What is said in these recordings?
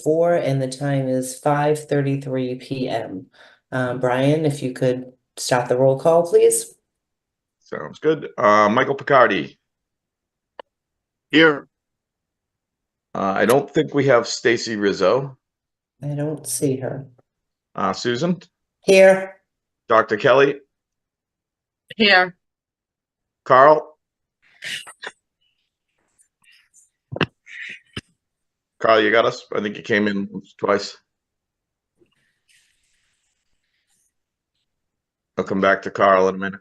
4, and the time is 5:33 p.m. Brian, if you could start the roll call, please. Sounds good. Michael Picardi. Here. I don't think we have Stacy Rizzo. I don't see her. Susan. Here. Dr. Kelly. Here. Carl. Carl, you got us? I think you came in twice. I'll come back to Carl in a minute.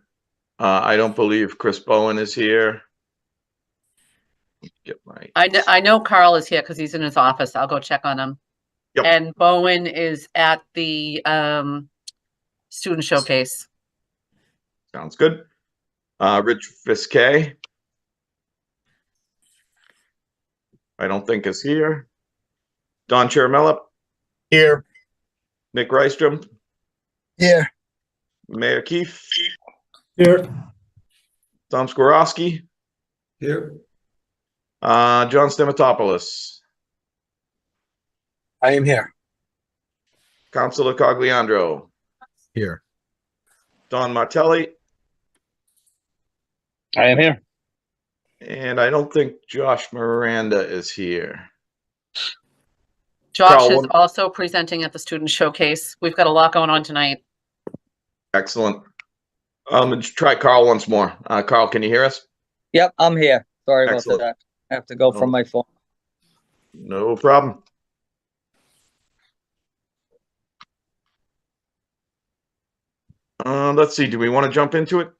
I don't believe Chris Bowen is here. Get my... I know Carl is here because he's in his office. I'll go check on him. Yep. And Bowen is at the student showcase. Sounds good. Rich Viscay. I don't think is here. Don Chiramella. Here. Nick Rystrom. Here. Mayor Keefe. Here. Tom Skorowski. Here. John Stamatopoulos. I am here. Councilor Cogliandro. Here. Don Martelli. I am here. And I don't think Josh Miranda is here. Josh Carl, is also presenting at the student showcase. We've got a lot going on tonight. Excellent. Try Carl once more. Carl, can you hear us? Yep, I'm here. Sorry Excellent. about that. I have to go from my phone. No problem. Let's see. Do we want to jump into it?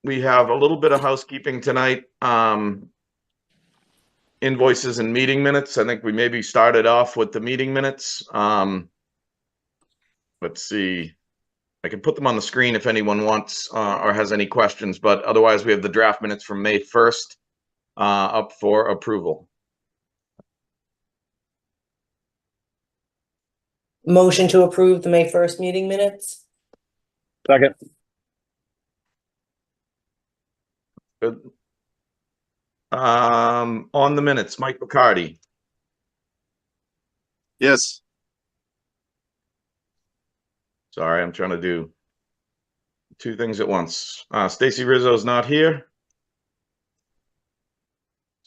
We have a little bit of housekeeping tonight. Invoices and meeting minutes. I think we maybe started off with the meeting minutes. Let's see. I can put them on the screen if anyone wants or has any questions, but otherwise we have the draft minutes from May 1st up for approval. Motion to approve the May 1st meeting minutes. Second. Good. On the minutes, Mike Bacardi. Yes. Sorry, I'm trying to do two things at once. Stacy Rizzo's not here.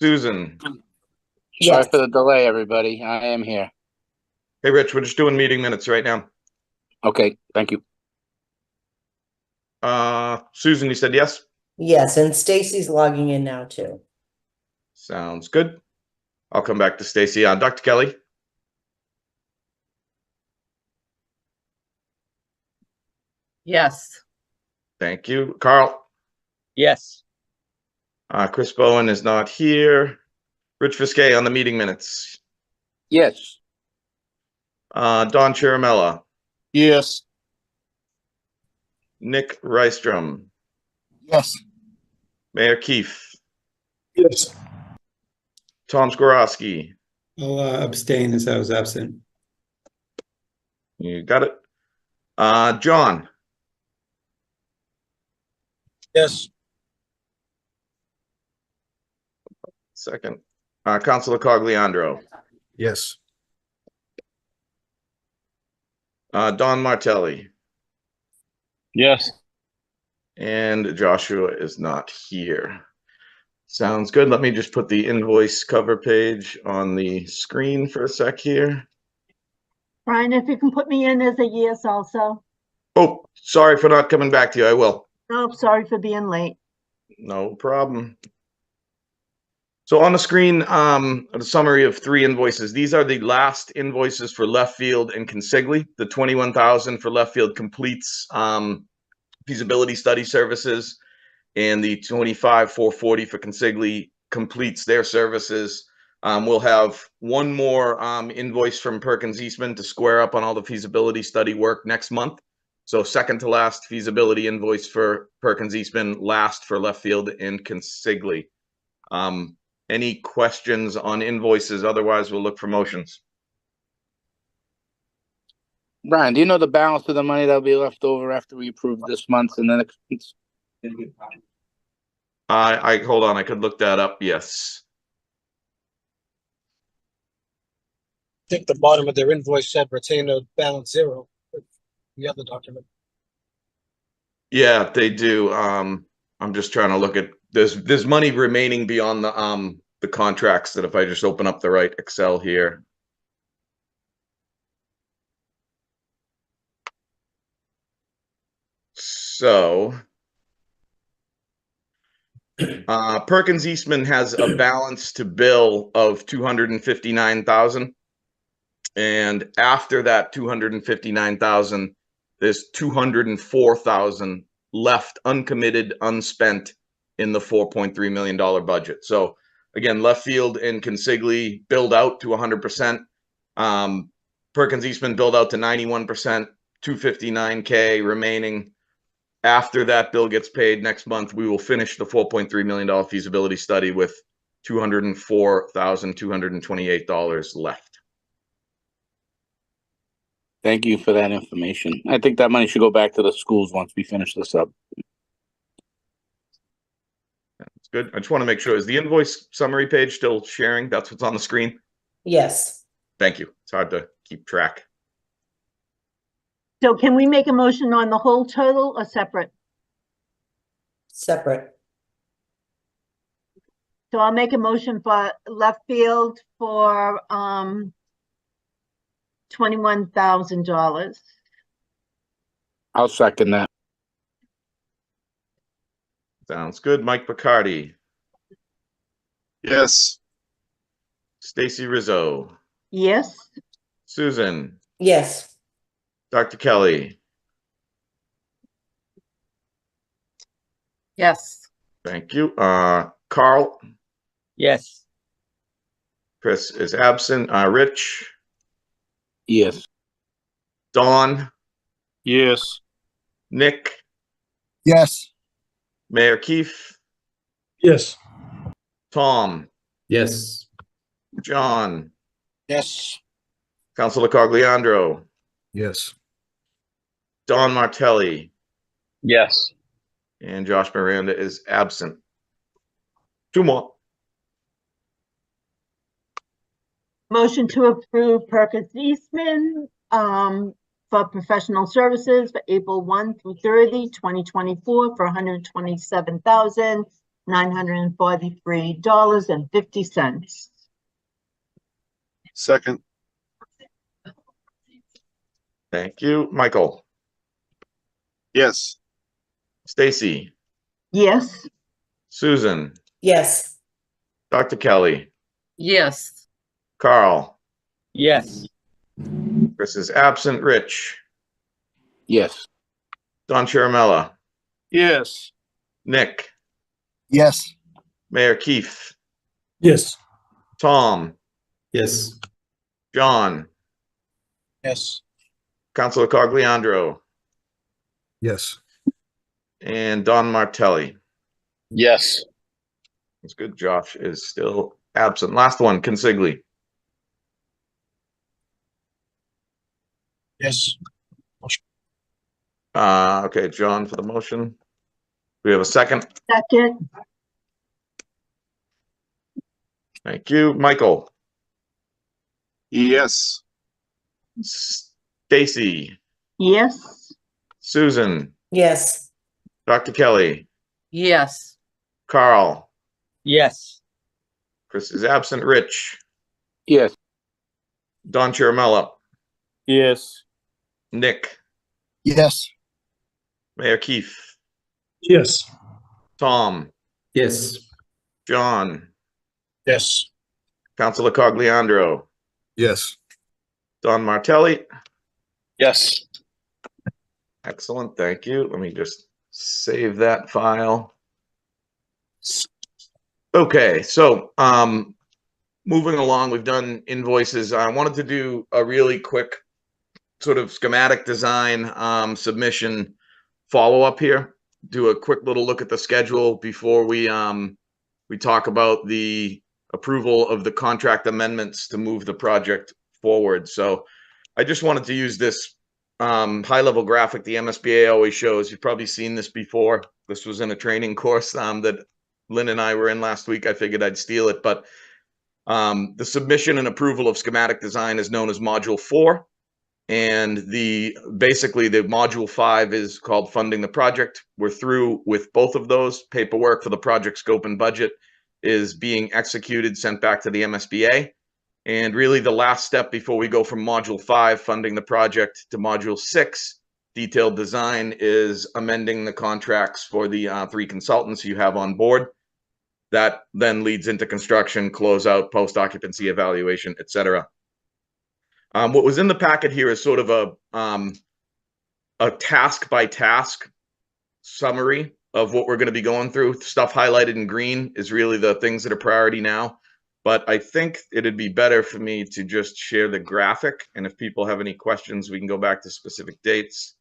Susan. Yes. Sorry for the delay, everybody. I am here. Hey, Rich, we're just doing meeting minutes right now. Okay, thank you. Susan, you said yes? Yes, and Stacy's logging in now too. Sounds good. I'll come back to Stacy. Dr. Kelly. Yes. Thank you. Carl. Yes. Chris Bowen is not here. Rich Viscay on the meeting minutes. Yes. Don Chiramella. Yes. Nick Rystrom. Yes. Mayor Keefe. Yes. Tom Skorowski. I'll abstain as I was absent. You got it. John. Yes. Second. Councilor Cogliandro. Yes. Don Martelli. Yes. And Joshua is not here. Sounds good. Let me just put the invoice cover page on the screen for a sec here. Brian, if you can put me in as a yes also. Oh, sorry for not coming back to you. I will. Oh, sorry for being late. No problem. So on the screen, a summary of 3 invoices. These are the last invoices for Left Field and Consigli. The $21,000 for Left Field completes feasibility study services, and the $25,440 for Consigli completes their services. We'll have one more invoice from Perkins Eastman to square up on all the feasibility study work next month. So second to last feasibility invoice for Perkins Eastman, last for Left Field and Consigli. Any questions on invoices? Otherwise, we'll look for motions. Brian, do you know the balance of the money that'll be left over after we approve this month and then it's I hold on. I could look that up. Yes. think the bottom of their invoice said retainer balance 0. The other document. Yeah, they do. I'm just trying to look at, there's money remaining beyond the contracts that if I just open up the right Excel here. So Perkins Eastman has a balance to bill of 259,000. And after that 259,000, there's 204,000 left uncommitted, unspent in the $4.3 million budget. So again, left field and Consigli build out to 100%. Perkins Eastman build out to 91%, 259K remaining. After that bill gets paid next month, we will finish the $4.3 million feasibility study with $204,228 left. Thank you for that information. I think that money should go back to the schools once we finish this up. That's good. I just want to make sure, is the invoice summary page still sharing? That's what's on the screen? Yes. Thank you. It's hard to keep track. So can we make a motion on the whole total or separate? Separate. So I'll make a motion for left field for $21,000. I'll second that. Sounds good. Mike Bacardi, Yes. Stacy Rizzo, Yes, Susan, Yes. Dr. Kelly. Yes. Thank you. Carl, Yes. Chris is absent. Rich, Yes. Dawn, Yes. Nick, Yes. Mayor Keefe, Yes. Tom, Yes. John, Yes. Councilor Cogliandro, Yes. Don Martelli, Yes. and Josh Miranda is absent. Two more. motion to approve Perkins Eastman for professional services for April 1 through 30, 2024 for $127,943.50. Second. Thank you. Michael, Yes. Stacy, Yes, Susan, Yes. Dr. Kelly, Yes. Carl, Yes. Chris is absent. Rich, Yes. Don Chiaramella, Yes. Nick, Yes. Mayor Keefe, Yes. Tom, Yes. John, Yes. Councilor Cogliandro, Yes. and Don Martelli. Yes. That's good. Josh is still absent. Last one, Consigli. Yes. Okay, John for the motion. We have a second. second, Thank you. Michael, Yes. Stacy, yes, Susan, Yes. Dr. Kelly, Yes. Carl, Yes. Chris is absent. Rich, Yes. Don Chiaramella, Yes. Nick, Yes. Mayor Keefe, Yes. Tom, Yes. John, Yes. Councilor Cogliandro, Yes. Don Martelli. Yes. Excellent. Thank you. Let me just save that file. Okay, so moving along, we've done invoices. I wanted to do a really quick sort of schematic design submission follow-up here. Do a quick little look at the schedule before we talk about the approval of the contract amendments to move the project forward. So I just wanted to use this high-level graphic the MSBA always shows. You've probably seen this before. This was in a training course that Lynn and I were in last week. I figured I'd steal it, but The submission and approval of schematic design is known as Module 4. And basically the Module 5 is called funding the project. We're through with both of those. Paperwork for the project scope and budget is being executed, sent back to the MSBA. And really the last step before we go from Module 5, funding the project, to Module 6, detailed design, is amending the contracts for the 3 consultants you have on board. That then leads into construction, closeout, post-occupancy evaluation, etc. What was in the packet here is sort of a task by task summary of what we're going to be going through. Stuff highlighted in green is really the things that are priority now. But I think it'd be better for me to just share the graphic. And if people have any questions, we can go back to specific dates.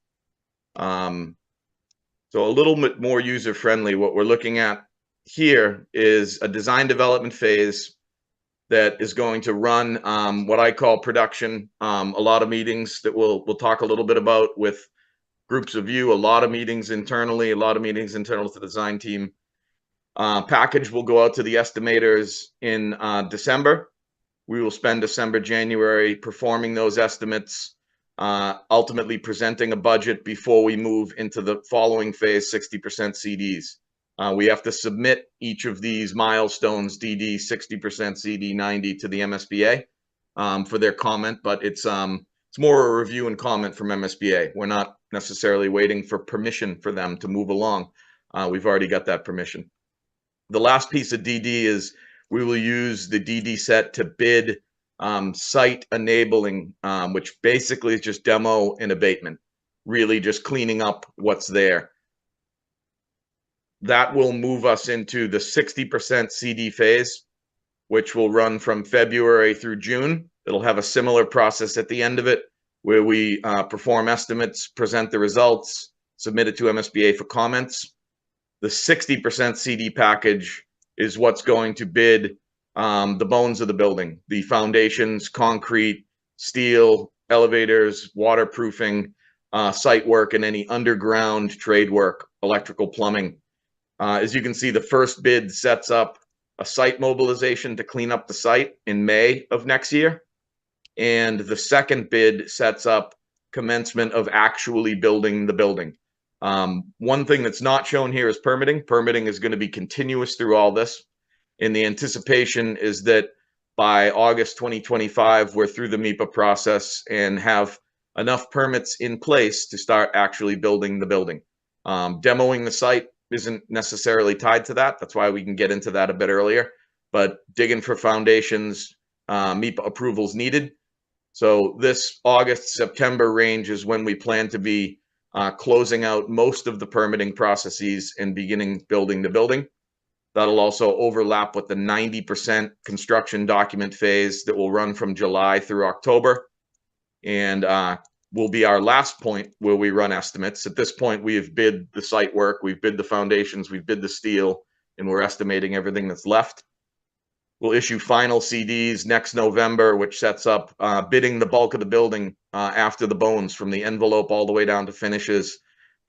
So a little bit more user-friendly. What we're looking at here is a design development phase that is going to run what I call production. A lot of meetings that we'll talk a little bit about with groups of you, a lot of meetings internally, a lot of meetings internal to the design team. Package will go out to the estimators in December. We will spend December, January performing those estimates, ultimately presenting a budget before we move into the following phase, 60% CDs. We have to submit each of these milestones, DD, 60%, CD, 90, to the MSBA for their comment, but it's more a review and comment from MSBA. We're not necessarily waiting for permission for them to move along. We've already got that permission. The last piece of DD is we will use the DD set to bid site enabling, which basically is just demo and abatement, really just cleaning up what's there. That will move us into the 60% CD phase, which will run from February through June. It'll have a similar process at the end of it, where we perform estimates, present the results, submit it to MSBA for comments. The 60% CD package is what's going to bid the bones of the building, the foundations, concrete, steel, elevators, waterproofing, site work, and any underground trade work, electrical, plumbing. As you can see, the first bid sets up a site mobilization to clean up the site in May of next year. And the second bid sets up commencement of actually building the building. One thing that's not shown here is permitting. Permitting is going to be continuous through all this. And the anticipation is that by August 2025, we're through the MEPA process and have enough permits in place to start actually building the building. Demoing the site isn't necessarily tied to that. That's why we can get into that a bit earlier. But digging for foundations, MEPA approvals needed. So this August, September range is when we plan to be closing out most of the permitting processes and beginning building the building. That'll also overlap with the 90% construction document phase that will run from July through October. And will be our last point where we run estimates. At this point, we have bid the site work, we've bid the foundations, we've bid the steel, and we're estimating everything that's left. We'll issue final CDs next November, which sets up bidding the bulk of the building after the bones, from the envelope all the way down to finishes,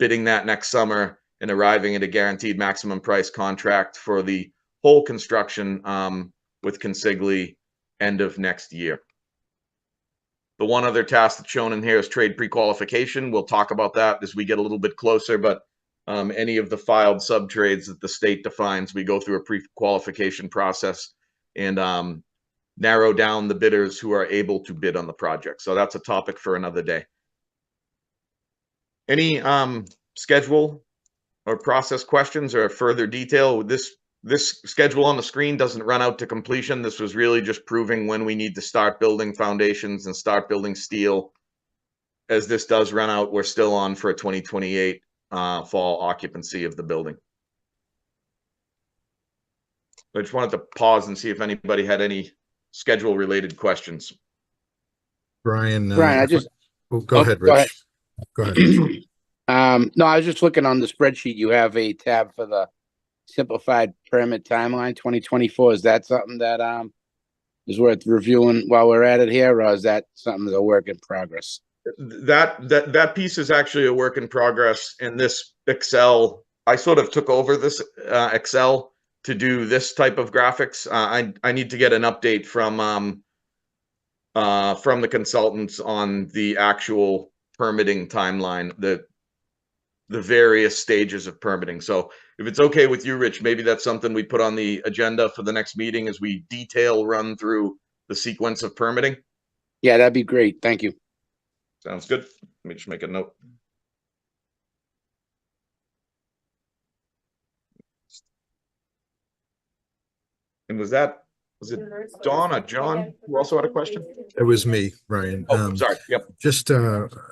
bidding that next summer and arriving at a guaranteed maximum price contract for the whole construction with Consigli end of next year. The one other task that's shown in here is trade pre-qualification. We'll talk about that as we get a little bit closer, but any of the filed sub-trades that the state defines, we go through a pre-qualification process and narrow down the bidders who are able to bid on the project. So that's a topic for another day. Any schedule or process questions or further detail? This schedule on the screen doesn't run out to completion. This was really just proving when we need to start building foundations and start building steel. As this does run out, we're still on for a 2028 fall occupancy of the building. I just wanted to pause and see if anybody had any schedule related questions. Brian, Brian, go ahead, Rich. Go ahead. No, I was just looking on the spreadsheet. You have a tab for the simplified permit timeline 2024. Is that something that is worth reviewing while we're at it here, or is that something that's a work in progress? That piece is actually a work in progress. And this Excel, I sort of took over this Excel to do this type of graphics. I need to get an update from the consultants on the actual permitting timeline, the various stages of permitting. So if it's okay with you, Rich, maybe that's something we put on the agenda for the next meeting as we run through the sequence of permitting. Yeah, that'd be great. Thank you. Sounds good. Let me just make a note. And was it Dawn or John who also had a question? It was me, Brian. Oh, sorry. Yep.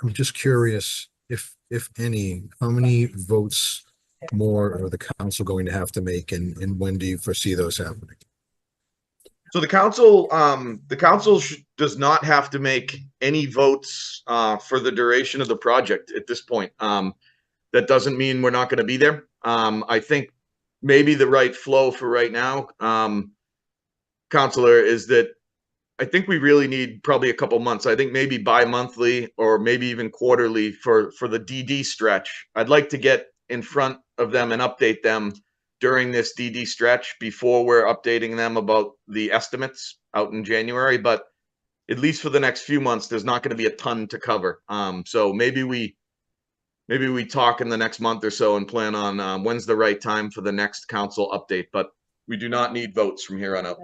I'm just curious if any, how many votes more are the council going to have to make, and when do you foresee those happening? So the council does not have to make any votes for the duration of the project at this point. That doesn't mean we're not going to be there. I think maybe the right flow for right now, Councilor, is that I think we really need probably a couple months. I think maybe bi-monthly or maybe even quarterly for the DD stretch. I'd like to get in front of them and update them during this DD stretch before we're updating them about the estimates out in January. But at least for the next few months, there's not going to be a ton to cover. So maybe we talk in the next month or so and plan on when's the right time for the next council update. But we do not need votes from here on out.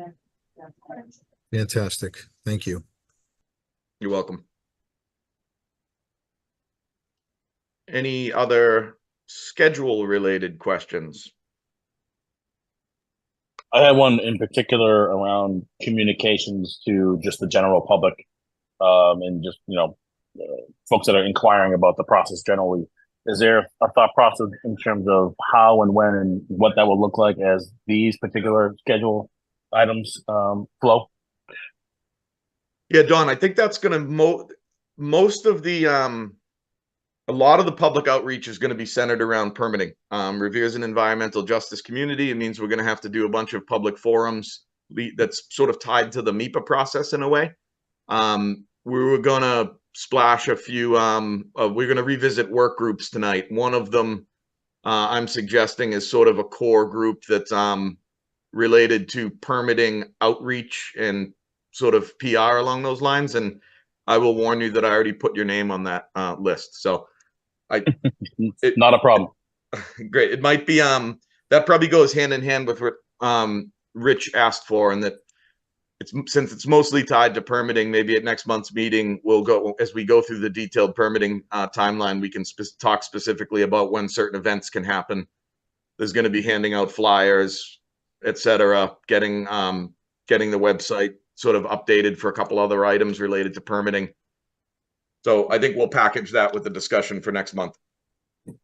Fantastic. Thank you. You're welcome. Any other schedule related questions? I had one in particular around communications to just the general public, and just, folks that are inquiring about the process generally. Is there a thought process in terms of how and when and what that will look like as these particular schedule items flow? Yeah, Don, I think that's going to most of the a lot of the public outreach is going to be centered around permitting. Revere is an environmental justice community. It means we're going to have to do a bunch of public forums that's sort of tied to the MIPA process in a way. We were going to splash a few, we're going to revisit work groups tonight. One of them I'm suggesting is sort of a core group that's related to permitting outreach and sort of PR along those lines. And I will warn you that I already put your name on that list. So not a problem. Great. It might be that probably goes hand in hand with what Rich asked for, and that since it's mostly tied to permitting, maybe at next month's meeting we'll go, as we go through the detailed permitting timeline, we can talk specifically about when certain events can happen. There's going to be handing out flyers, etc., getting the website sort of updated for a couple other items related to permitting. So I think we'll package that with the discussion for next month.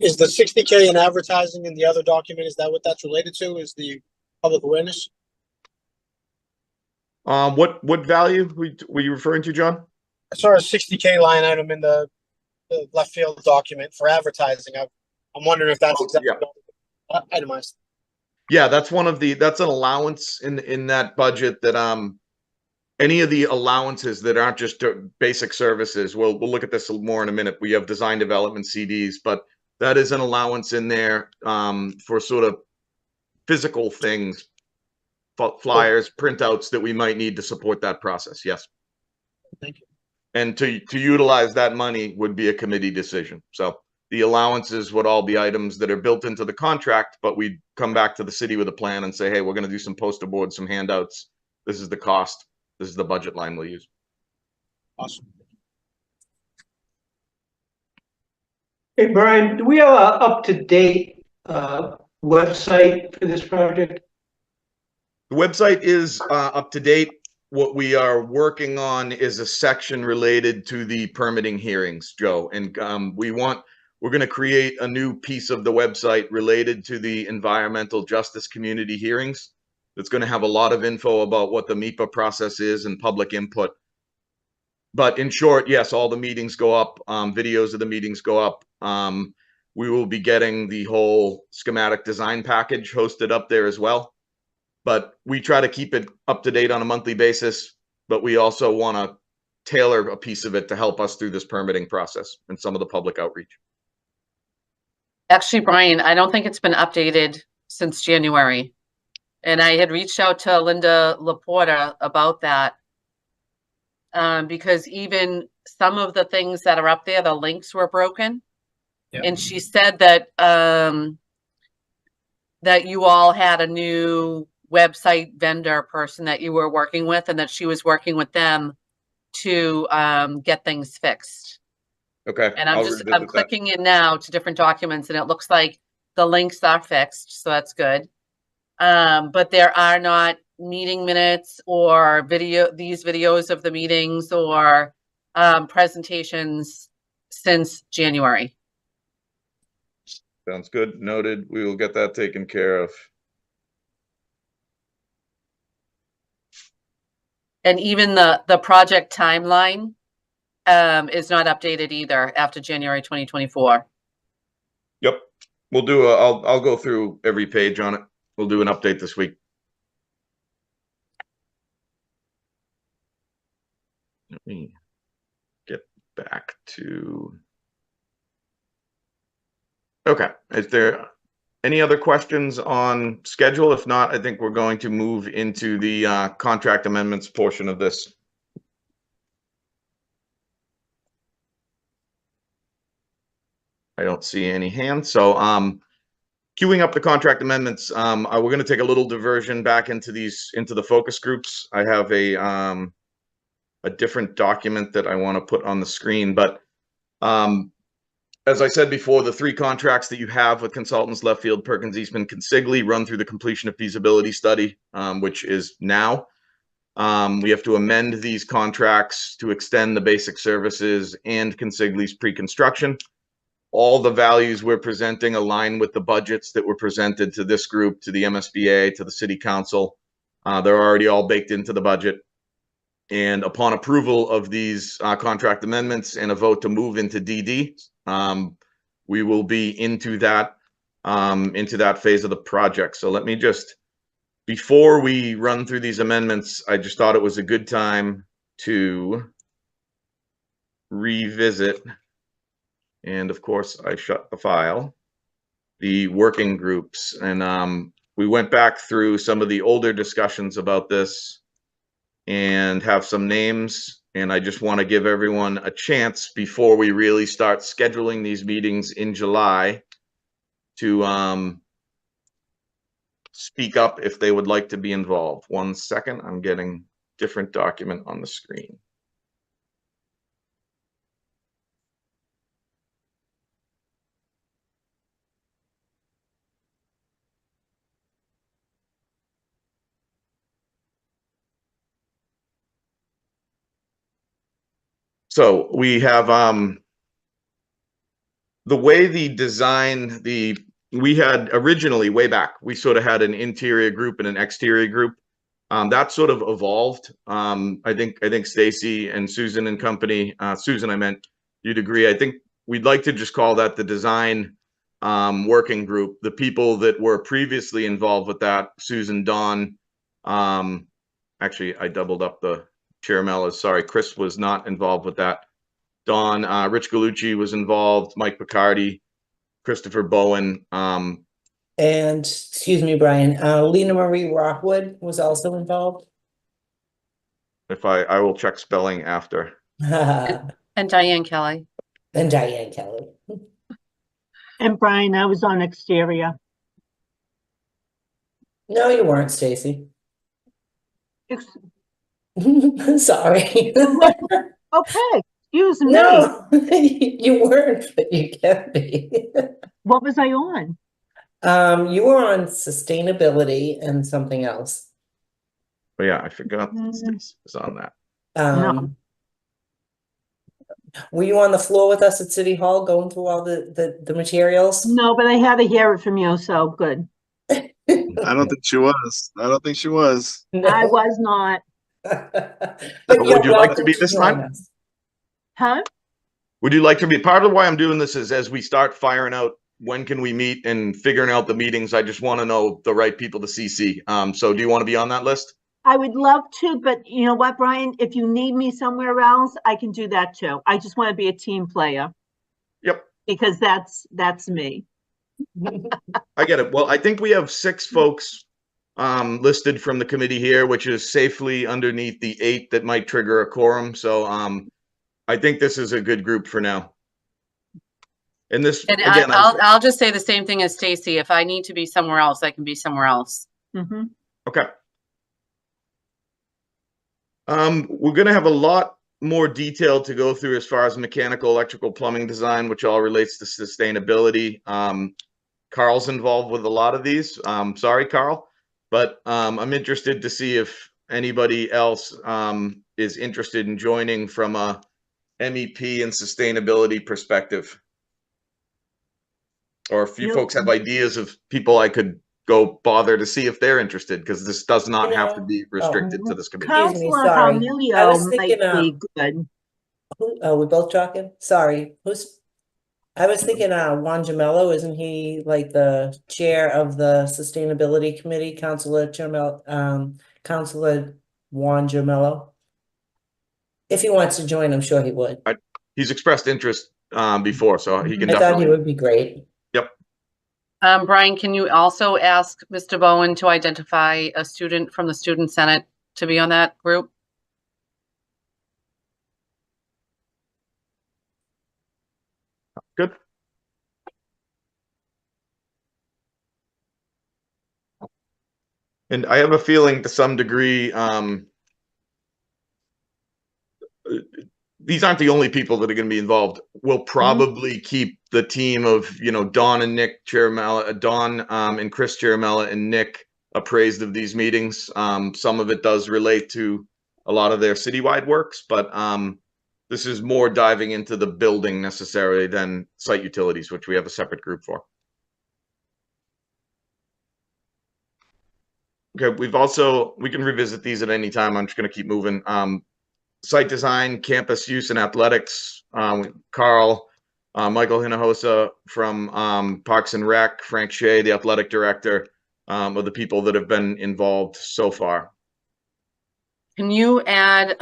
Is the 60K in advertising in the other document, is that what that's related to? Is the public awareness? What value were you referring to, John? I saw a 60K line item in the left field document for advertising. I'm wondering if that's exactly itemized. Yeah, that's that's an allowance in that budget that any of the allowances that aren't just basic services. We'll look at this more in a minute. We have design development CDs, but that is an allowance in there for sort of physical things, flyers, printouts that we might need to support that process. Yes. Thank you. And to utilize that money would be a committee decision. So the allowances would all be items that are built into the contract, but we'd come back to the city with a plan and say, hey, we're going to do some poster boards, some handouts. This is the cost. This is the budget line we'll use. Awesome. Hey, Brian, do we have an up-to-date website for this project? The website is up to date. What we are working on is a section related to the permitting hearings, Joe. And we're going to create a new piece of the website related to the environmental justice community hearings. That's going to have a lot of info about what the MIPA process is and public input. But in short, yes, all the meetings go up, videos of the meetings go up. We will be getting the whole schematic design package hosted up there as well. But we try to keep it up to date on a monthly basis, but we also want to tailor a piece of it to help us through this permitting process and some of the public outreach. Actually, Brian, I don't think it's been updated since January. And I had reached out to Linda Laporta about that. Because even some of the things that are up there, the links were broken. Yep. And she said that that you all had a new website vendor person that you were working with, and that she was working with them to get things fixed. Okay. And I'll I'm revisit that. clicking in now to different documents, and it looks like the links are fixed, so that's good. But there are not meeting minutes or these videos of the meetings or presentations since January. Sounds good. Noted. We will get that taken care of. And even the project timeline is not updated either after January 2024. Yep. We'll do I'll go through every page on it. We'll do an update this week. Let me get back to. Okay. Is there any other questions on schedule? If not, I think we're going to move into the contract amendments portion of this. I don't see any hands. So queuing up the contract amendments, we're going to take a little diversion back into the focus groups. I have a different document that I want to put on the screen, but as I said before, the 3 contracts that you have with consultants, Left Field, Perkins Eastman, Consigli, run through the completion of feasibility study, which is now. We have to amend these contracts to extend the basic services and Consigli's pre-construction. All the values we're presenting align with the budgets that were presented to this group, to the MSBA, to the City Council. They're already all baked into the budget. And upon approval of these contract amendments and a vote to move into DD, we will be into that phase of the project. So let me just, before we run through these amendments, I just thought it was a good time to revisit, and of course I shut the file, the working groups. And we went back through some of the older discussions about this and have some names. And I just want to give everyone a chance before we really start scheduling these meetings in July to speak up if they would like to be involved. 1 second, I'm getting different document on the screen. So we have the way the design, we had originally way back, we sort of had an interior group and an exterior group. That sort of evolved. I think Stacy and Susan and company, Susan, I meant, you'd agree. I think we'd like to just call that the design working group. The people that were previously involved with that, Susan, Dawn, actually I doubled up the Chair Mellis, sorry, Chris was not involved with that. Dawn, Rich Galucci was involved, Mike Picardi, Christopher Bowen. And excuse me, Brian, Lena Marie Rockwood was also involved. If I will check spelling after. And Diane Kelly. And Diane Kelly. And Brian, I was on exterior. No, you weren't, Stacy. Ex- Sorry. Okay, excuse me. No, you weren't, but you can be. What was I on? You were on sustainability and something else. But yeah, I forgot Stacy was on that. No. Were you on the floor with us at City Hall going through all the materials? No, but I had to hear it from you, so good. I don't think she was. I don't think she was. No. I was not. But Would you like to welcome be this join time? us. Huh? Would you like to be? Part of why I'm doing this is as we start firing out, when can we meet and figuring out the meetings, I just want to know the right people to CC. So do you want to be on that list? I would love to, but you know what, Brian? If you need me somewhere else, I can do that too. I just want to be a team player. Yep. Because that's me. I get it. Well, I think we have 6 folks listed from the committee here, which is safely underneath the 8 that might trigger a quorum. So I think this is a good group for now. And this, And again, I'll just say the same thing as Stacy. If I need to be somewhere else, I can be somewhere else. Mm-hmm. okay. We're going to have a lot more detail to go through as far as mechanical, electrical, plumbing design, which all relates to sustainability. Carl's involved with a lot of these. Sorry, Carl, but I'm interested to see if anybody else is interested in joining from a MEP and sustainability perspective. Or if you folks have ideas of people I could go bother to see if they're interested, because this does not have to be restricted to this committee. Excuse me, Counselor sorry. I Palmilio was thinking, might be good. we both talking? Sorry, I was thinking, Juan Jamello, isn't he like the chair of the sustainability committee, Counselor Juan Jamello? If he wants to join, I'm sure he would. He's expressed interest before, so he can I thought definitely. he would be great. Yep. Brian, can you also ask Mr. Bowen to identify a student from the Student Senate to be on that group? Good. And I have a feeling to some degree, these aren't the only people that are going to be involved. We'll probably keep the team of, Dawn and Nick Chiaramella, Dawn and Chris Chiaramella and Nick appraised of these meetings. Some of it does relate to a lot of their citywide works, but this is more diving into the building necessarily than site utilities, which we have a separate group for. Okay, we can revisit these at any time. I'm just going to keep moving. Site design, campus use and athletics, Carl, Michael Hinojosa from Parks and Rec, Frank Shea, the athletic director, are the people that have been involved so far. Can you add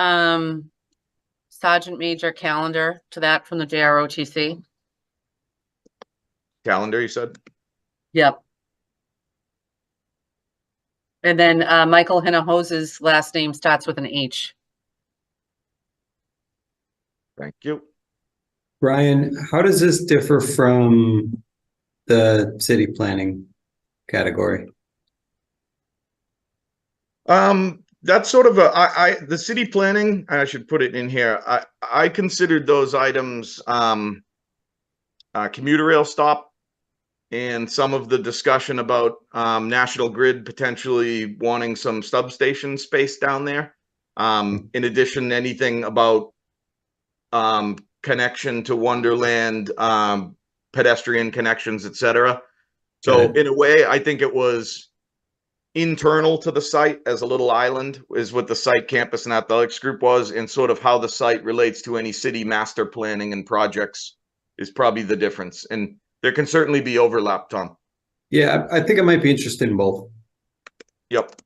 Sergeant Major Calendar to that from the JROTC? Calendar, you said? Yep. And then Michael Hinojosa's last name starts with an H. Thank you. Brian, how does this differ from the city planning category? That's sort of the city planning, I should put it in here. I considered those items commuter rail stop and some of the discussion about National Grid potentially wanting some substation space down there. In addition, anything about connection to Wonderland, pedestrian connections, etc. So in a way, I think it was internal to the site as a little island is what the site campus and athletics group was, and sort of how the site relates to any city master planning and projects is probably the difference. And there can certainly be overlap, Tom. Yeah, I think I might be interested in both. Yep.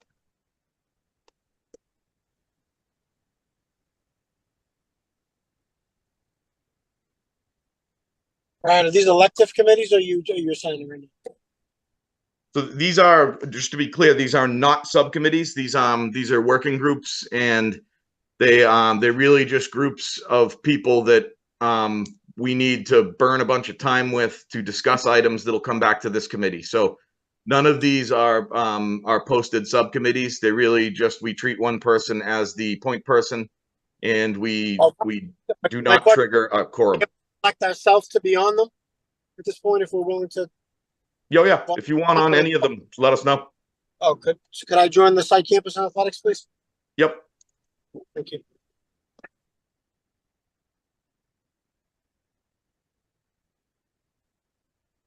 Brian, are these elective committees or you're signing right now? So these are, just to be clear, these are not subcommittees. These are working groups, and they're really just groups of people that we need to burn a bunch of time with to discuss items that'll come back to this committee. So none of these are posted subcommittees. They're really just, we treat one person as the point person, and we do not trigger a quorum. Elect ourselves to be on them at this point if we're willing to. Yeah. If you want on any of them, let us know. Oh, good. So could I join the site campus and athletics, please? Yep. Thank you.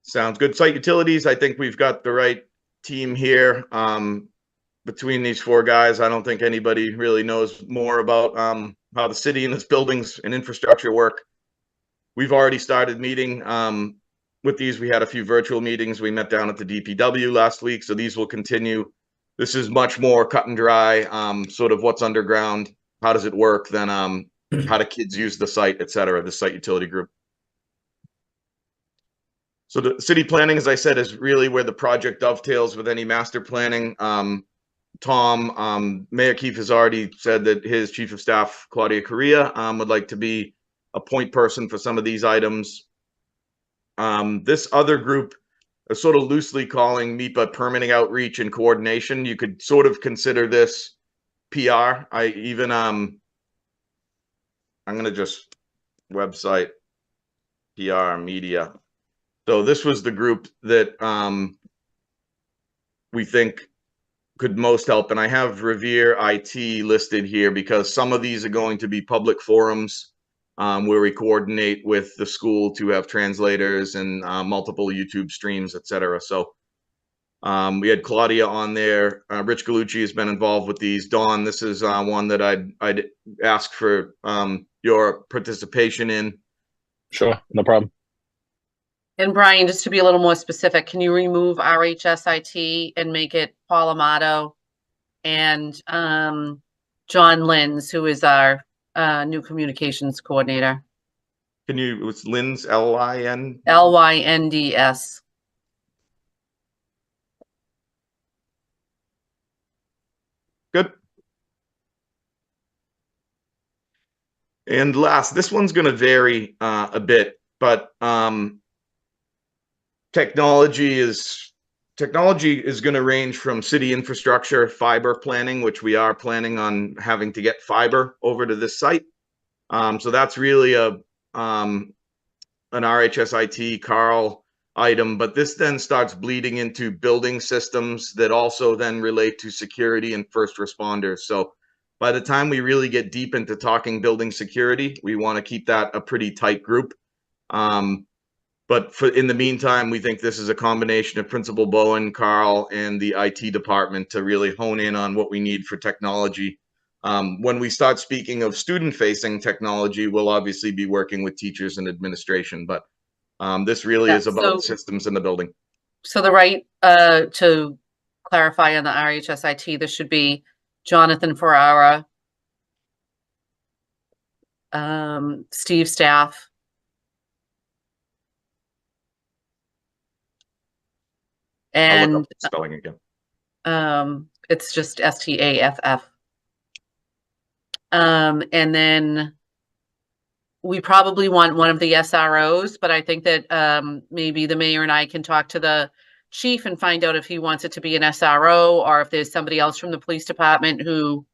Sounds good. Site utilities, I think we've got the right team here. Between these 4 guys, I don't think anybody really knows more about how the city and its buildings and infrastructure work. We've already started meeting with these. We had a few virtual meetings. We met down at the DPW last week, so these will continue. This is much more cut and dry, sort of what's underground, how does it work, than how do kids use the site, et cetera, the site utility group. So the city planning, as I said, is really where the project dovetails with any master planning. Tom, Mayor Keefe has already said that his chief of staff, Claudia Correa, would like to be a point person for some of these items. This other group is sort of loosely calling MIPA permitting outreach and coordination. You could sort of consider this PR. I'm going to just website PR media. So this was the group that we think could most help. And I have Revere IT listed here because some of these are going to be public forums where we coordinate with the school to have translators and multiple YouTube streams, etc. So we had Claudia on there. Rich Galucci has been involved with these. Dawn, this is one that I'd ask for your participation in. Sure, no problem. And Brian, just to be a little more specific, can you remove RHS IT and make it Paul Amato and John Linz, who is our new communications coordinator? Can you, it's Linz, L-I-N? Lynds. Good. And last, this one's going to vary a bit, but technology is going to range from city infrastructure, fiber planning, which we are planning on having to get fiber over to this site. So that's really an RHS IT Carl item, but this then starts bleeding into building systems that also then relate to security and first responders. So by the time we really get deep into talking building security, we want to keep that a pretty tight group. But in the meantime, we think this is a combination of Principal Bowen, Carl, and the IT department to really hone in on what we need for technology. When we start speaking of student-facing technology, we'll obviously be working with teachers and administration, but this really is about systems in the building. So to clarify on the RHS IT, this should be Jonathan Ferrara, Steve Staff, and I'll look up the spelling again. It's just STAFF. And then we probably want one of the SROs, but I think that maybe the mayor and I can talk to the chief and find out if he wants it to be an SRO or if there's somebody else from the police department who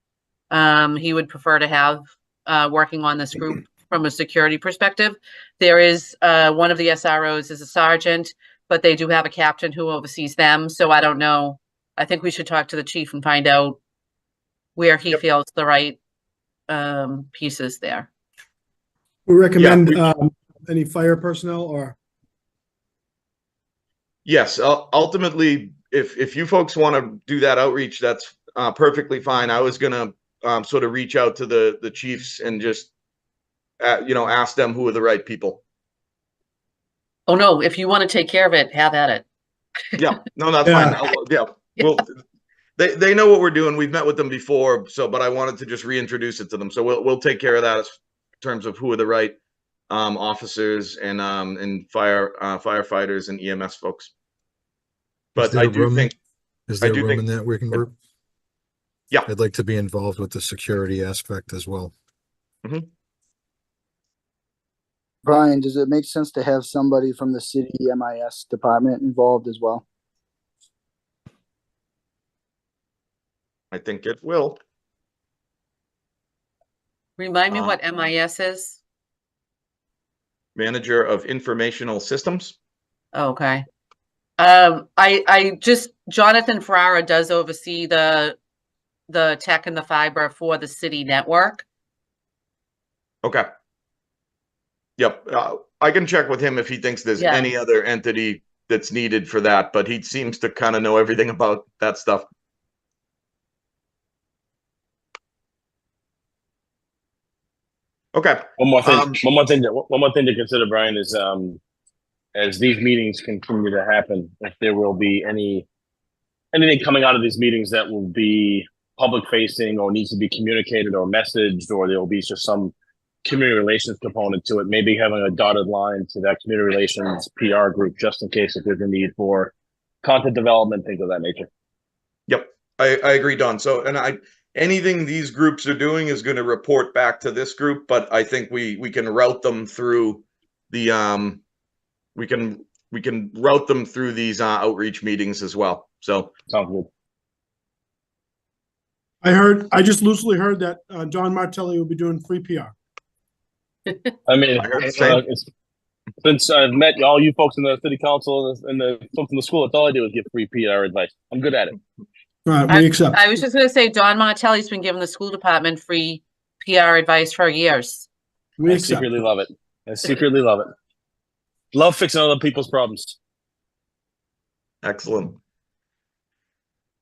he would prefer to have working on this group from a security perspective. There is one of the SROs is a sergeant, but they do have a captain who oversees them. So I don't know. I think we should talk to the chief and find out where he feels the right pieces there. We recommend any fire personnel or? Yes, ultimately, if you folks want to do that outreach, that's perfectly fine. I was going to sort of reach out to the chiefs and just, ask them who are the right people. Oh, no, if you want to take care of it, have at it. Yeah, no, that's fine. Well, they know what we're doing. We've met with them before, but I wanted to just reintroduce it to them. So we'll take care of that in terms of who are the right officers and firefighters and EMS folks. But I do think is there room in that working group? Yeah, I'd like to be involved with the security aspect as well. Mm-hmm. Brian, does it make sense to have somebody from the city MIS department involved as well? I think it will. Remind me what MIS is? Manager of Informational Systems. Okay. Jonathan Ferrara does oversee the tech and the fiber for the city network. Okay. Yep. I can check with him if he thinks there's any other entity that's needed for that, but he seems to kind of know everything about that stuff. Okay. One more thing to consider, Brian, is as these meetings continue to happen, if there will be anything coming out of these meetings that will be public facing or needs to be communicated or messaged, or there will be just some community relations component to it, maybe having a dotted line to that community relations PR group, just in case if there's a need for content development, things of that nature. Yep. I agree, Don. So, anything these groups are doing is going to report back to this group, but I think we can route them through the, we can route them through these outreach meetings as well. So Sounds good. I just loosely heard that Don Martelli will be doing free PR. I mean, I heard the same. since I've met all you folks in the city council and the folks in the school, that's all I do is give free PR advice. I'm good at it. All right, we accept. I was just gonna say, Don Martelli's been giving the school department free PR advice for years. We I accept. secretly love it. I secretly love it. Love fixing other people's problems. Excellent.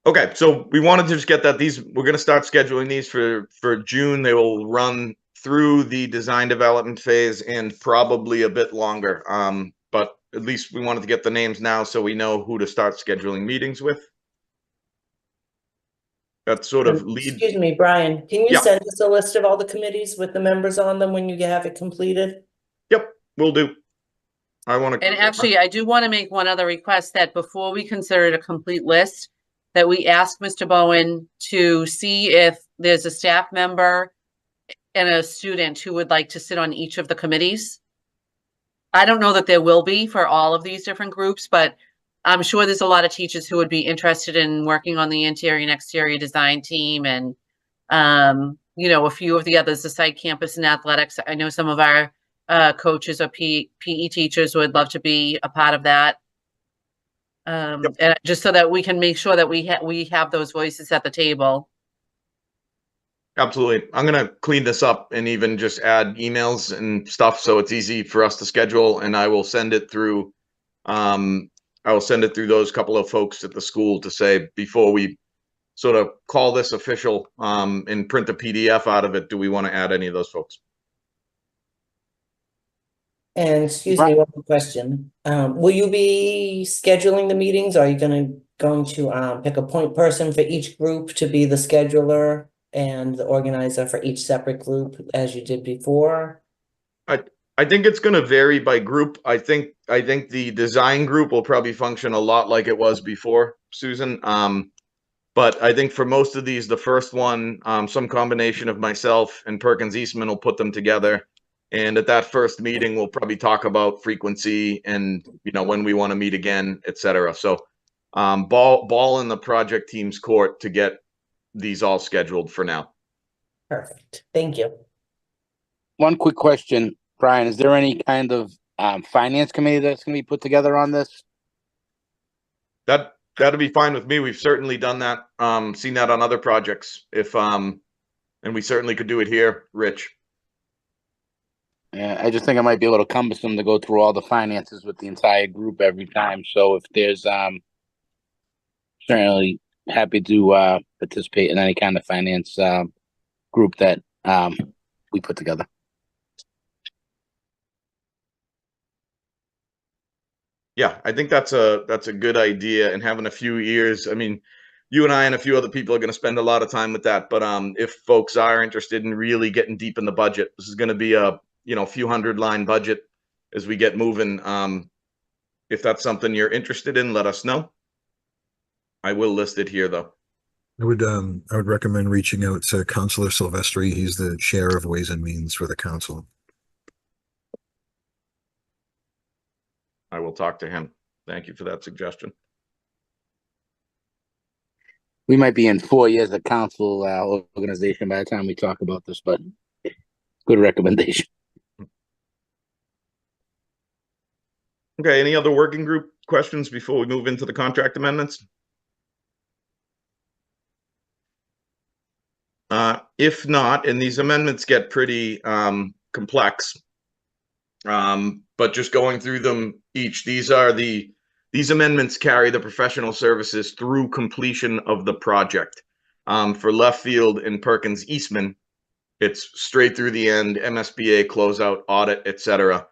Okay, so we wanted to just get that we're going to start scheduling these for June. They will run through the design development phase and probably a bit longer. But at least we wanted to get the names now so we know who to start scheduling meetings with. That's sort of lead. Excuse me, Brian, can you Yeah. send us a list of all the committees with the members on them when you have it completed? Yep, we'll do. I want to. And actually, I do want to make one other request that before we consider it a complete list, that we ask Mr. Bowen to see if there's a staff member and a student who would like to sit on each of the committees. I don't know that there will be for all of these different groups, but I'm sure there's a lot of teachers who would be interested in working on the interior and exterior design team and, you know, a few of the others, the site campus and athletics. I know some of our coaches or PE teachers would love to be a part of that. And just so that we can make sure that we have those voices at the table. Absolutely. I'm going to clean this up and even just add emails and stuff so it's easy for us to schedule, and I will send it through those couple of folks at the school to say, before we sort of call this official and print a PDF out of it, do we want to add any of those folks? And excuse me, one more question. Will you be scheduling the meetings? Are you going to pick a point person for each group to be the scheduler and the organizer for each separate group as you did before? I think it's going to vary by group. I think the design group will probably function a lot like it was before, Susan. But I think for most of these, the first one, some combination of myself and Perkins Eastman will put them together. And at that first meeting, we'll probably talk about frequency and, you know, when we want to meet again, et cetera. So ball in the project team's court to get these all scheduled for now. Perfect. Thank you. One quick question, Brian, is there any kind of finance committee that's going to be put together on this? That'd be fine with me. We've certainly done that, seen that on other projects. And we certainly could do it here, Rich. Yeah, I just think it might be a little cumbersome to go through all the finances with the entire group every time. So if there's certainly happy to participate in any kind of finance group that we put together. Yeah, I think that's a good idea, and having a few ears. I mean, you and I and a few other people are going to spend a lot of time with that. But if folks are interested in really getting deep in the budget, this is going to be a few hundred-line budget as we get moving. If that's something you're interested in, let us know. I will list it here, though. I would recommend reaching out to Councilor Silvestri. He's the chair of Ways and Means for the council. I will talk to him. Thank you for that suggestion. We might be in 4 years of council organization by the time we talk about this, but good recommendation. Okay, any other working group questions before we move into the contract amendments? If not, and these amendments get pretty complex, but just going through them each, these amendments carry the professional services through completion of the project. For Left Field and Perkins Eastman, it's straight through the end, MSBA, closeout, audit, etc.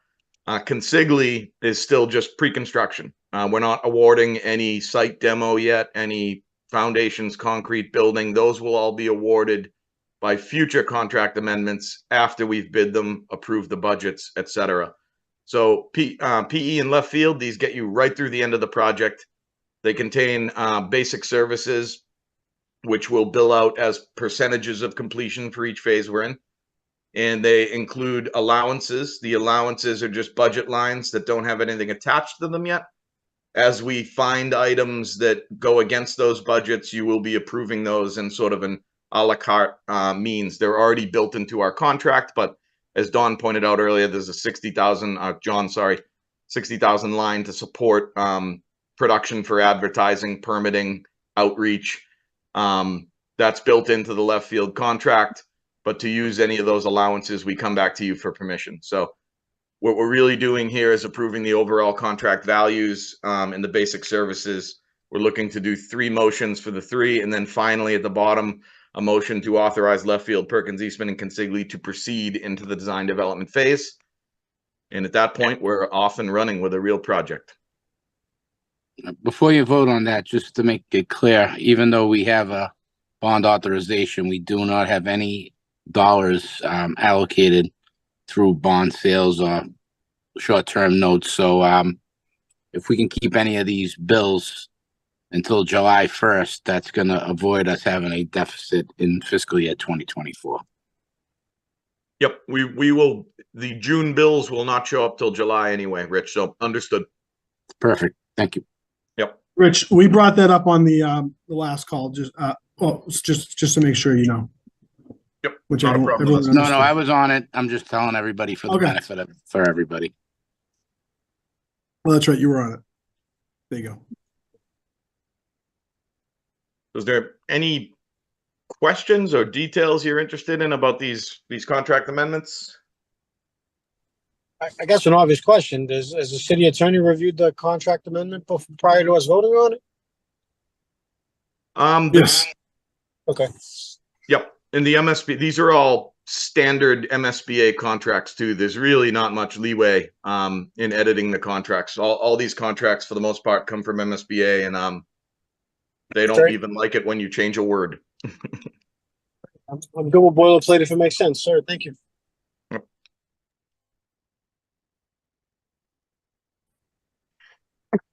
Consigli is still just pre-construction. We're not awarding any site demo yet, any foundations, concrete, building. Those will all be awarded by future contract amendments after we've bid them, approved the budgets, etc. So PE and Left Field, these get you right through the end of the project. They contain basic services, which will bill out as percentages of completion for each phase we're in. And they include allowances. The allowances are just budget lines that don't have anything attached to them yet. As we find items that go against those budgets, you will be approving those in sort of an a la carte means. They're already built into our contract, but as Don pointed out earlier, there's a 60,000, John, sorry, 60,000 line to support production for advertising, permitting, outreach. That's built into the left field contract, but to use any of those allowances, we come back to you for permission. So what we're really doing here is approving the overall contract values and the basic services. We're looking to do 3 motions for the 3, and then finally at the bottom, a motion to authorize left field, Perkins, Eastman, and Consigli to proceed into the design development phase. And at that point, we're off and running with a real project. Before you vote on that, just to make it clear, even though we have a bond authorization, we do not have any dollars allocated through bond sales or short-term notes. So if we can keep any of these bills until July 1st, that's going to avoid us having a deficit in fiscal year 2024. Yep, we will, the June bills will not show up till July anyway, Rich, so understood. Perfect. Thank you. Yep. Rich, we brought that up on the last call, just to make sure you know. Yep. Which Not a everyone problem. understood. No, I was on it. I'm just telling everybody for the Okay. benefit of for everybody. Well, that's right, you were on it. There you go. Is there any questions or details you're interested in about these contract amendments? I guess an obvious question, has the city attorney reviewed the contract amendment prior to us voting on it? Yes. Okay. Yep. In the MSB, these are all standard MSBA contracts too. There's really not much leeway in editing the contracts. All these contracts for the most part come from MSBA, and they don't even like it when you change a word. I'm good with boilerplate if it makes sense, sir. Thank you.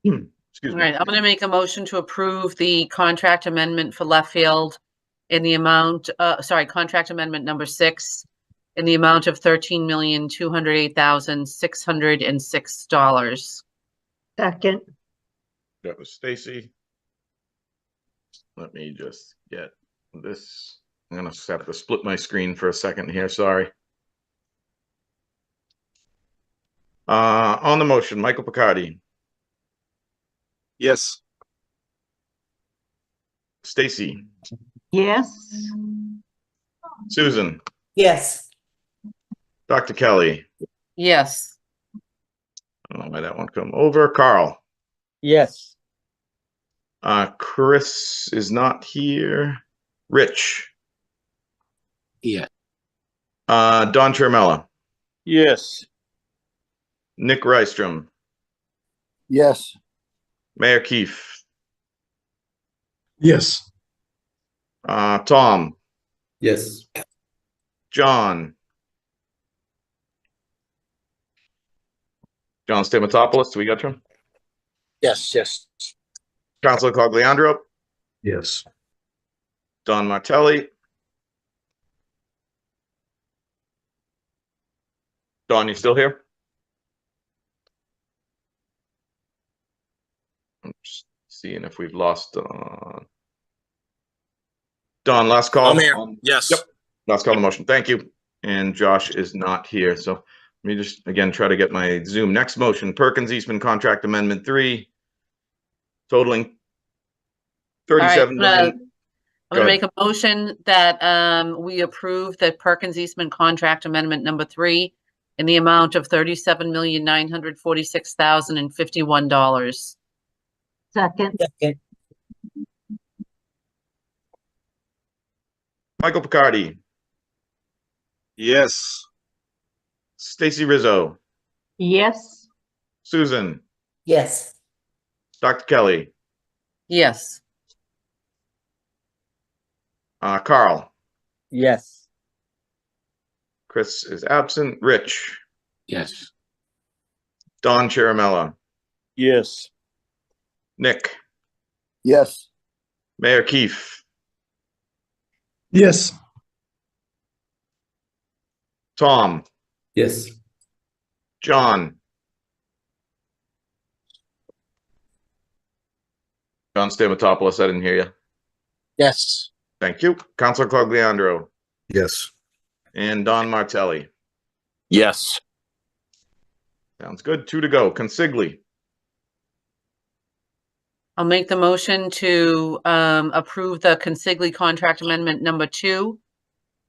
Excuse All me. right, I'm going to make a motion to approve the contract amendment for left field in the amount, contract amendment number 6 in the amount of $13,208,606. Second. That was Stacy. Let me just get this. I'm going to have to split my screen for a second here. Sorry. On the motion, Michael Picardi, Yes. Stacy, Yes. Susan, Yes. Dr. Kelly. Yes. I don't know why that won't come over. Carl. Yes. Chris is not here. Rich. Yeah. Don Chermella. Yes. Nick Rystrom. Yes. Mayor Keefe. Yes. Tom. Yes. John. John Stamatopoulos. Do we got him? Yes, yes. Councilor Cogliandro. Yes. Don Martelli. Don, you still here? I'm just seeing if we've lost Don, last call. I'm here. Yes. Yep. Last call on the motion. Thank you. And Josh is not here. So let me just again try to get my Zoom. Next motion, Perkins Eastman Contract Amendment 3, totaling 37 million. I'm going to make a motion that we approve the Perkins Eastman contract amendment number 3 in the amount of $37,946,051. Second. Second. Michael Picardi, Yes. Stacy Rizzo, Yes. Susan, Yes. Dr. Kelly, Yes. Carl. Yes. Chris is absent. Rich. Yes. Don Chiaramella. Yes. Nick. Yes. Mayor Keefe. Yes. Tom, Yes. John. John Stamatopoulos, I didn't hear you. Yes. Thank you. Counselor Cogliandro Yes. and Don Martelli. Yes. Sounds good. 2 to go. Consigli. I'll make the motion to approve the consigli contract amendment number 2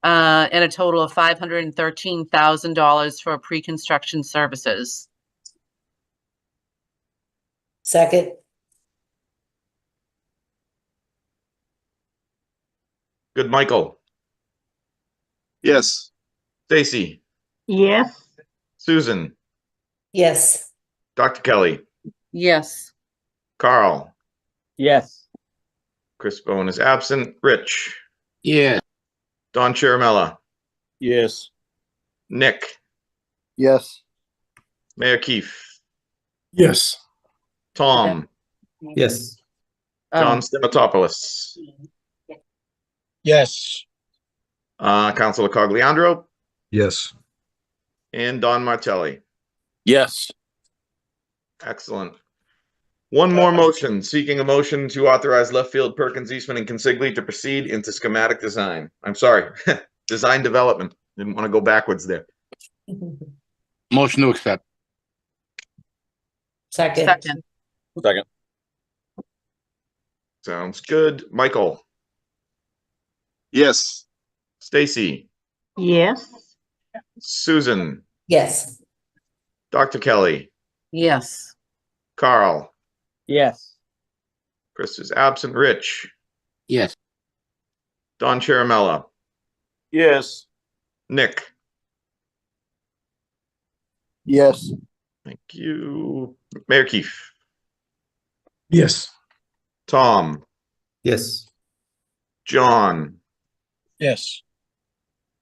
and a total of $513,000 for pre-construction services. Second, Good. Michael, Yes. Stacy, Yes. Susan, yes. Dr. Kelly, Yes. Carl, Yes. Chris Bowen is absent. Rich, Yeah. Don Chiramella, Yes. Nick, Yes. Mayor Keefe, Yes. Tom, Yes. John Oh, Stamatopoulos, Yes. Counselor Cogliandro, Yes. and Don Martelli. Yes. Excellent. One more motion, seeking a motion to authorize Left Field, Perkins, Eastman, and Consigli to proceed into schematic design. I'm sorry, design development. Didn't want to go backwards there. Motion to accept. Second, second. Second. Sounds good. Michael, Yes. Stacy, Yes. Susan, yes. Dr. Kelly, Yes. Carl, Yes. Chris is absent. Rich, Yes. Don Chiramella, Yes. Nick. Yes. Thank you. Mayor Keefe, Yes. Tom, Yes. John, Yes.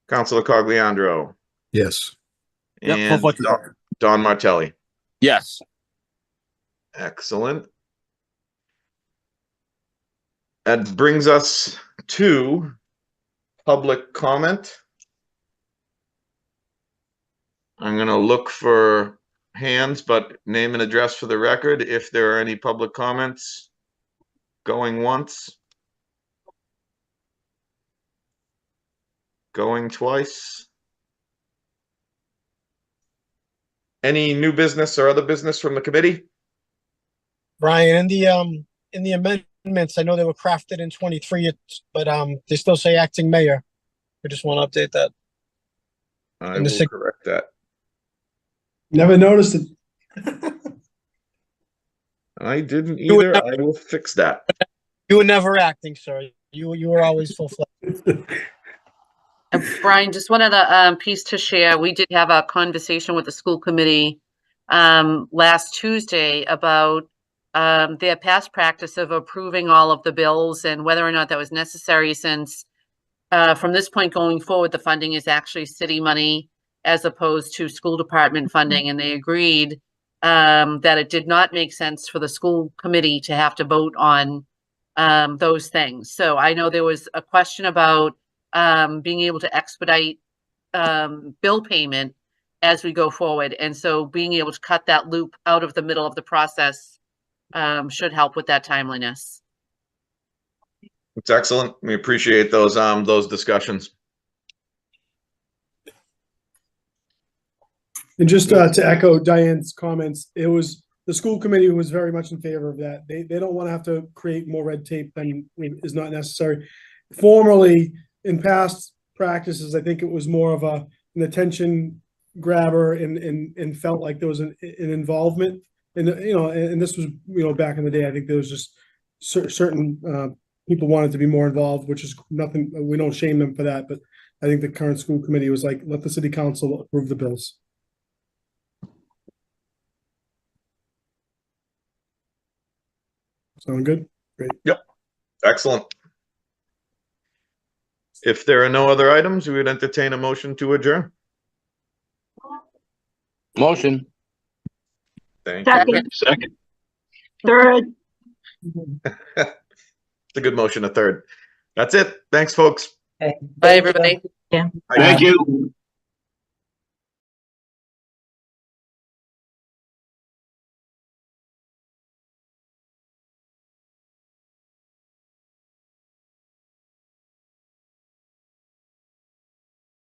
Counselor Cogliandro, Yes. Yep, and 442. Don Martelli. Yes. Excellent. That brings us to public comment. I'm going to look for hands, but name and address for the record if there are any public comments. Going once. Going twice. Any new business or other business from the committee? Brian, in the amendments, I know they were crafted in 23, but they still say acting mayor. I just want to update that. I In the will correct that. Never noticed it. I didn't You would either. I will fix that. You were never acting, sir. You were always full-fledged. Brian, just one other piece to share. We did have a conversation with the school committee last Tuesday about their past practice of approving all of the bills and whether or not that was necessary, since from this point going forward, the funding is actually city money as opposed to school department funding. And they agreed that it did not make sense for the school committee to have to vote on those things. So I know there was a question about being able to expedite bill payment as we go forward. And so being able to cut that loop out of the middle of the process should help with that timeliness. It's excellent. We appreciate those discussions. And just to echo Diane's comments, the school committee was very much in favor of that. They don't want to have to create more red tape than is not necessary. Formerly, in past practices, I think it was more of an attention grabber and felt like there was an involvement. And and this was back in the day. I think there was just certain people wanted to be more involved, which is nothing. We don't shame them for that, but I think the current school committee was like, let the city council approve the bills. Sound good? Great. Yep. Excellent. If there are no other items, we would entertain a motion to adjourn. Motion. Thank you. Second, Second. third, It's a good motion, a third. That's it. Thanks, folks. Bye, everybody. Yeah. Thank you.